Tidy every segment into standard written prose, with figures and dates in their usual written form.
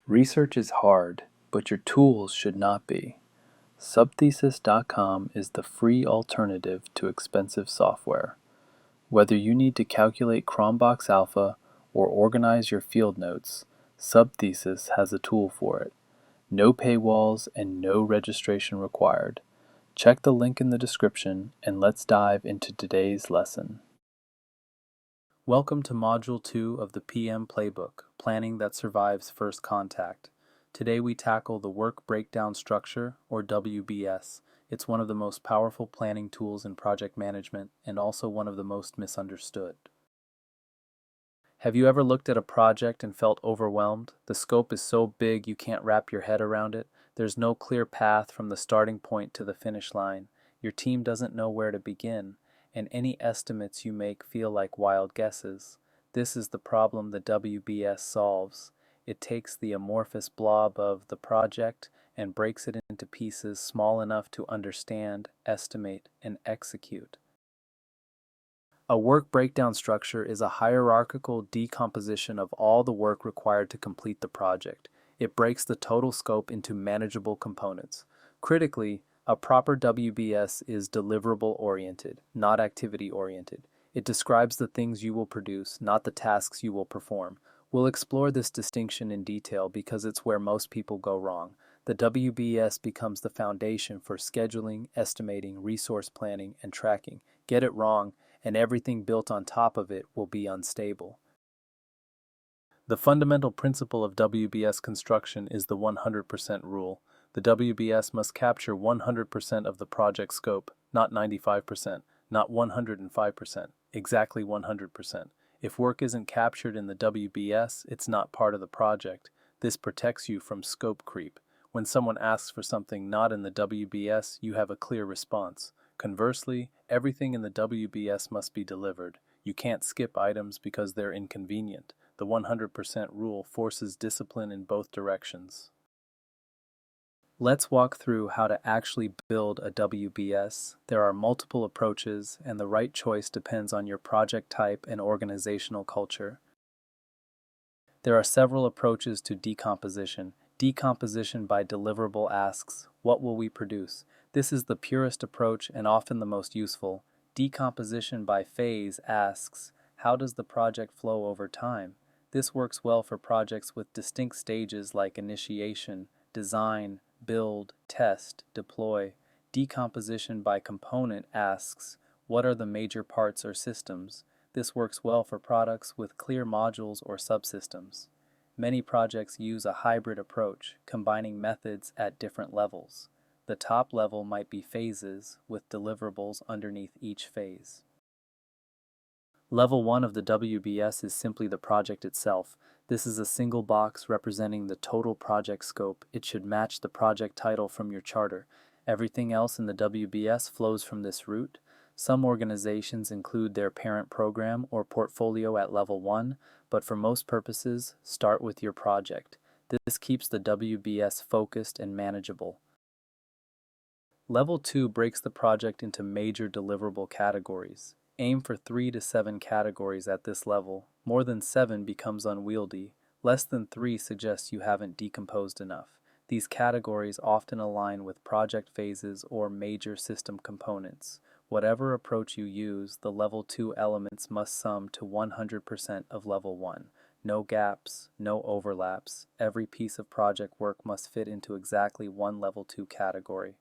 Research is hard, but your tools should not be. Subthesis.com is the free alternative to expensive software. Whether you need to calculate Cronbach's alpha or organize your field notes, Subthesis has a tool for it. No paywalls and no registration required. Check the link in the description and let's dive into today's lesson. Welcome to Module 2 of the PM Playbook, Planning that Survives First Contact. Today we tackle the Work Breakdown Structure, or WBS. It's one of the most powerful planning tools in project management and also one of the most misunderstood. Have you ever looked at a project and felt overwhelmed? The scope is so big you can't wrap your head around it. There's no clear path from the starting point to the finish line. Your team doesn't know where to begin, and any estimates you make feel like wild guesses. This is the problem the WBS solves. It takes the amorphous blob of the project and breaks it into pieces small enough to understand, estimate, and execute. A work breakdown structure is a hierarchical decomposition of all the work required to complete the project. It breaks the total scope into manageable components. Critically, a proper WBS is deliverable-oriented, not activity-oriented. It describes the things you will produce, not the tasks you will perform. We'll explore this distinction in detail because it's where most people go wrong. The WBS becomes the foundation for scheduling, estimating, resource planning, and tracking. Get it wrong, and everything built on top of it will be unstable. The fundamental principle of WBS construction is the 100% rule. The WBS must capture 100% of the project scope, not 95%, not 105%, exactly 100%. If work isn't captured in the WBS, it's not part of the project. This protects you from scope creep. When someone asks for something not in the WBS, you have a clear response. Conversely, everything in the WBS must be delivered. You can't skip items because they're inconvenient. The 100% rule forces discipline in both directions. Let's walk through how to actually build a WBS. There are multiple approaches, and the right choice depends on your project type and organizational culture. There are several approaches to decomposition. Decomposition by Deliverable asks, what will we produce? This is the purest approach and often the most useful. Decomposition by Phase asks, how does the project flow over time? This works well for projects with distinct stages like initiation, design, build, test, deploy. Decomposition by Component asks, what are the major parts or systems? This works well for products with clear modules or subsystems. Many projects use a hybrid approach, combining methods at different levels. The top level might be phases, with deliverables underneath each phase. Level 1 of the WBS is simply the project itself. This is a single box representing the total project scope. It should match the project title from your charter. Everything else in the WBS flows from this root. Some organizations include their parent program or portfolio at level 1, but for most purposes, start with your project. This keeps the WBS focused and manageable. Level 2 breaks the project into major deliverable categories. Aim for 3 to 7 categories at this level. More than 7 becomes unwieldy. Less than 3 suggests you haven't decomposed enough. These categories often align with project phases or major system components. Whatever approach you use, the level 2 elements must sum to 100% of level 1. No gaps, no overlaps. Every piece of project work must fit into exactly one level 2 category.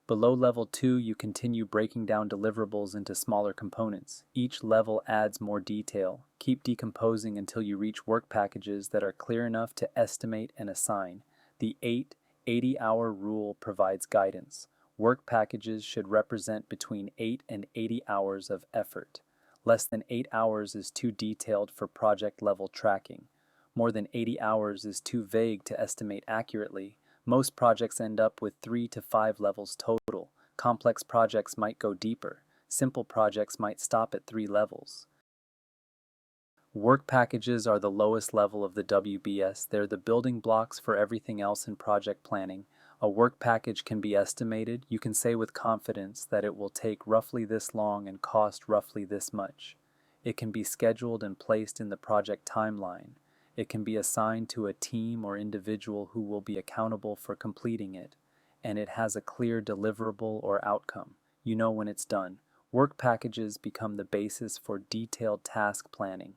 Below level 2, you continue breaking down deliverables into smaller components. Each level adds more detail. Keep decomposing until you reach work packages that are clear enough to estimate and assign. The 80-hour rule provides guidance. Work packages should represent between 8 and 80 hours of effort. Less than 8 hours is too detailed for project-level tracking. More than 80 hours is too vague to estimate accurately. Most projects end up with 3 to 5 levels total. Complex projects might go deeper. Simple projects might stop at 3 levels. Work packages are the lowest level of the WBS. They're the building blocks for everything else in project planning. A work package can be estimated. You can say with confidence that it will take roughly this long and cost roughly this much. It can be scheduled and placed in the project timeline. It can be assigned to a team or individual who will be accountable for completing it, and it has a clear deliverable or outcome. You know when it's done. Work packages become the basis for detailed task planning.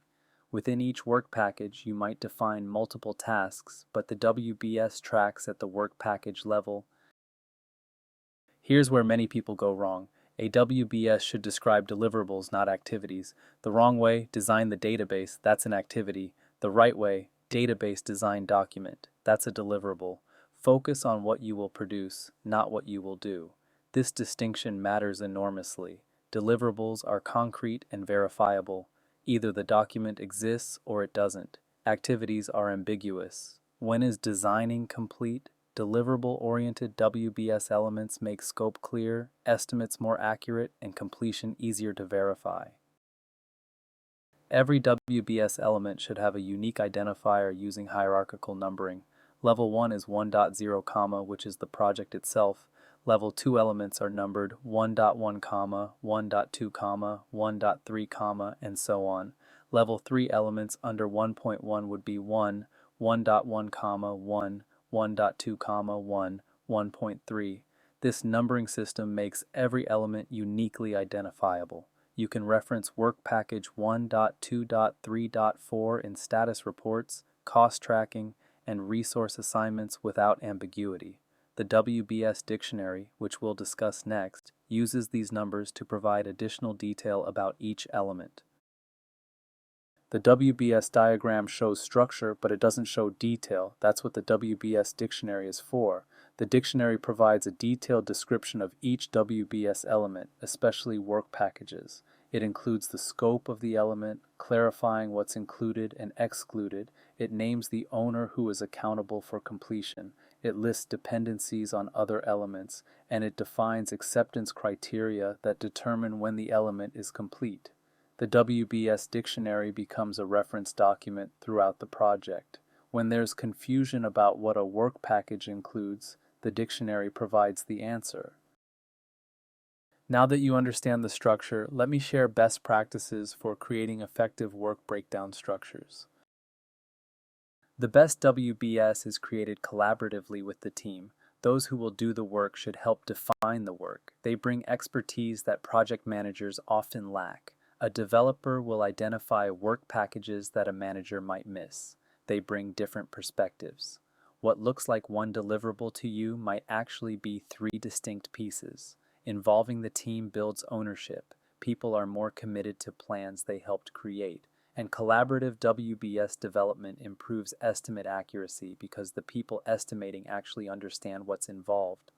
Within each work package, you might define multiple tasks, but the WBS tracks at the work package level. Here's where many people go wrong. A WBS should describe deliverables, not activities. The wrong way, design the database, that's an activity. The right way, database design document, that's a deliverable. Focus on what you will produce, not what you will do. This distinction matters enormously. Deliverables are concrete and verifiable. Either the document exists or it doesn't. Activities are ambiguous. When is designing complete? Deliverable-oriented WBS elements make scope clear, estimates more accurate, and completion easier to verify. Every WBS element should have a unique identifier using hierarchical numbering. Level 1 is 1.0, which is the project itself. Level 2 elements are numbered 1.1, 1.2, 1.3, and so on. Level 3 elements under 1.1 would be 1, 1.1, 1, 1.2, 1, 1.3. This numbering system makes every element uniquely identifiable. You can reference Work Package 1.2.3.4 in status reports, cost tracking, and resource assignments without ambiguity. The WBS dictionary, which we'll discuss next, uses these numbers to provide additional detail about each element. The WBS diagram shows structure, but it doesn't show detail. That's what the WBS dictionary is for. The dictionary provides a detailed description of each WBS element, especially work packages. It includes the scope of the element, clarifying what's included and excluded. It names the owner who is accountable for completion. It lists dependencies on other elements, and it defines acceptance criteria that determine when the element is complete. The WBS dictionary becomes a reference document throughout the project. When there's confusion about what a work package includes, the dictionary provides the answer. Now that you understand the structure, let me share best practices for creating effective work breakdown structures. The best WBS is created collaboratively with the team. Those who will do the work should help define the work. They bring expertise that project managers often lack. A developer will identify work packages that a manager might miss. They bring different perspectives. What looks like one deliverable to you might actually be 3 distinct pieces. Involving the team builds ownership. People are more committed to plans they helped create. And collaborative WBS development improves estimate accuracy because the people estimating actually understand what's involved.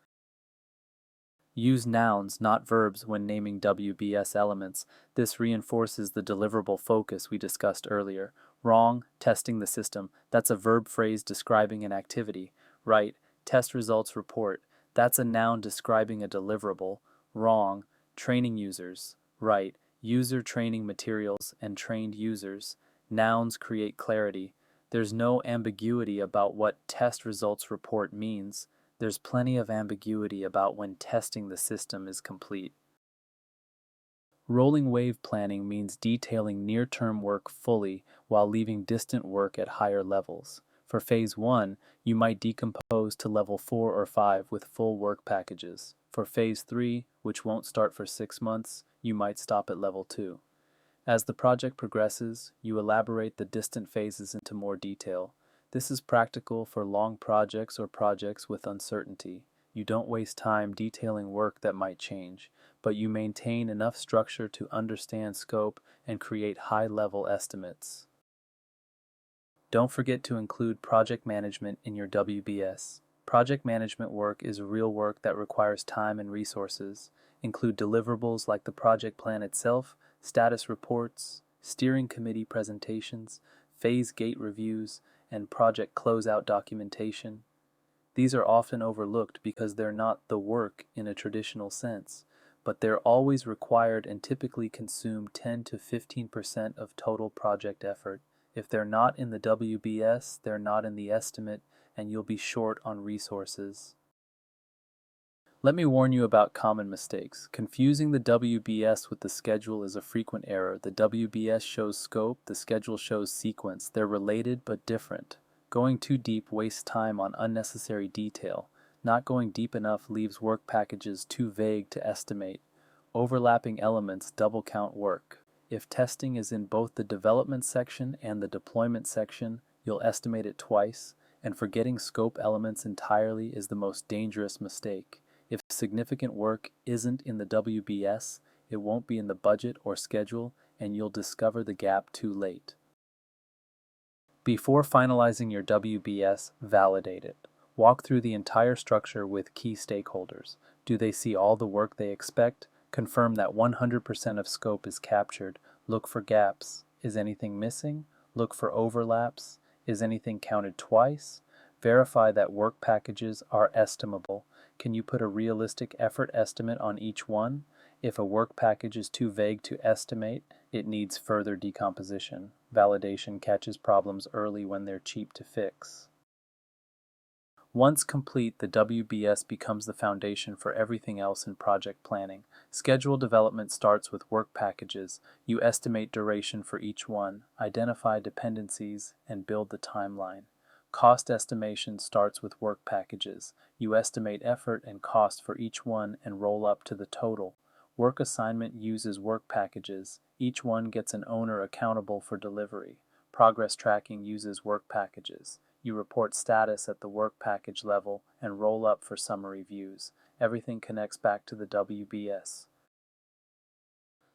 Use nouns, not verbs, when naming WBS elements. This reinforces the deliverable focus we discussed earlier. Wrong, testing the system. That's a verb phrase describing an activity. Right, test results report. That's a noun describing a deliverable. Wrong, training users. Right, user training materials and trained users. Nouns create clarity. There's no ambiguity about what test results report means. There's plenty of ambiguity about when testing the system is complete. Rolling wave planning means detailing near-term work fully while leaving distant work at higher levels. For Phase 1, you might decompose to Level 4 or 5 with full work packages. For Phase 3, which won't start for 6 months, you might stop at Level 2. As the project progresses, you elaborate the distant phases into more detail. This is practical for long projects or projects with uncertainty. You don't waste time detailing work that might change, but you maintain enough structure to understand scope and create high-level estimates. Don't forget to include project management in your WBS. Project management work is real work that requires time and resources. Include deliverables like the project plan itself, status reports, steering committee presentations, phase gate reviews, and project closeout documentation. These are often overlooked because they're not the work in a traditional sense, but they're always required and typically consume 10 to 15% of total project effort. If they're not in the WBS, they're not in the estimate, and you'll be short on resources. Let me warn you about common mistakes. Confusing the WBS with the schedule is a frequent error. The WBS shows scope, the schedule shows sequence. They're related but different. Going too deep wastes time on unnecessary detail. Not going deep enough leaves work packages too vague to estimate. Overlapping elements double count work. If testing is in both the development section and the deployment section, you'll estimate it twice, and forgetting scope elements entirely is the most dangerous mistake. If significant work isn't in the WBS, it won't be in the budget or schedule, and you'll discover the gap too late. Before finalizing your WBS, validate it. Walk through the entire structure with key stakeholders. Do they see all the work they expect? Confirm that 100% of scope is captured. Look for gaps. Is anything missing? Look for overlaps. Is anything counted twice? Verify that work packages are estimable. Can you put a realistic effort estimate on each one? If a work package is too vague to estimate, it needs further decomposition. Validation catches problems early when they're cheap to fix. Once complete, the WBS becomes the foundation for everything else in project planning. Schedule development starts with work packages. You estimate duration for each one, identify dependencies, and build the timeline. Cost estimation starts with work packages. You estimate effort and cost for each one and roll up to the total. Work assignment uses work packages. Each one gets an owner accountable for delivery. Progress tracking uses work packages. You report status at the work package level and roll up for summary views. Everything connects back to the WBS.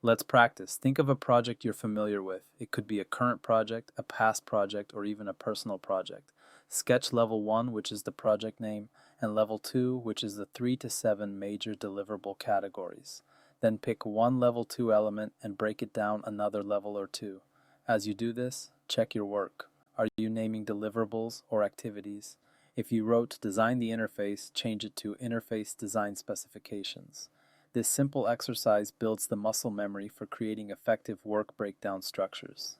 Let's practice. Think of a project you're familiar with. It could be a current project, a past project, or even a personal project. Sketch level 1, which is the project name, and level 2, which is the 3 to 7 major deliverable categories. Then pick one level 2 element and break it down another level or two. As you do this, check your work. Are you naming deliverables or activities? If you wrote design the interface, change it to interface design specifications. This simple exercise builds the muscle memory for creating effective work breakdown structures.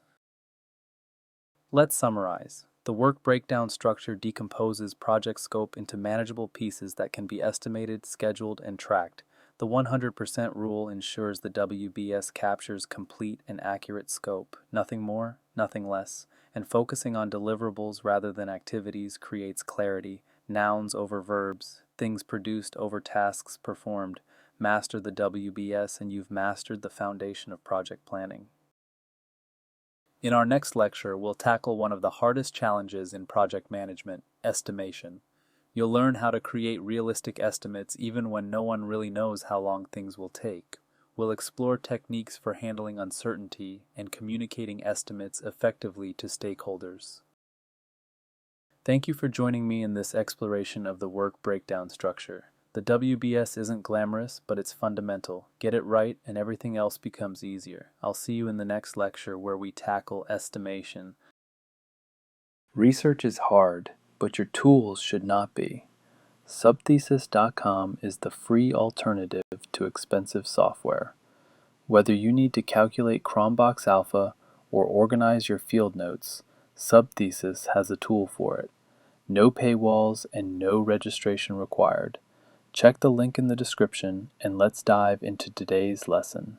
Let's summarize. The work breakdown structure decomposes project scope into manageable pieces that can be estimated, scheduled, and tracked. The 100% rule ensures the WBS captures complete and accurate scope, nothing more, nothing less, and focusing on deliverables rather than activities creates clarity, nouns over verbs, things produced over tasks performed. Master the WBS and you've mastered the foundation of project planning. In our next lecture, we'll tackle one of the hardest challenges in project management, estimation. You'll learn how to create realistic estimates even when no one really knows how long things will take. We'll explore techniques for handling uncertainty and communicating estimates effectively to stakeholders. Thank you for joining me in this exploration of the work breakdown structure. The WBS isn't glamorous, but it's fundamental. Get it right and everything else becomes easier. I'll see you in the next lecture where we tackle estimation. Research is hard, but your tools should not be. Subthesis.com is the free alternative to expensive software. Whether you need to calculate Cronbach's alpha or organize your field notes, Subthesis has a tool for it. No paywalls and no registration required. Check the link in the description and let's dive into today's lesson.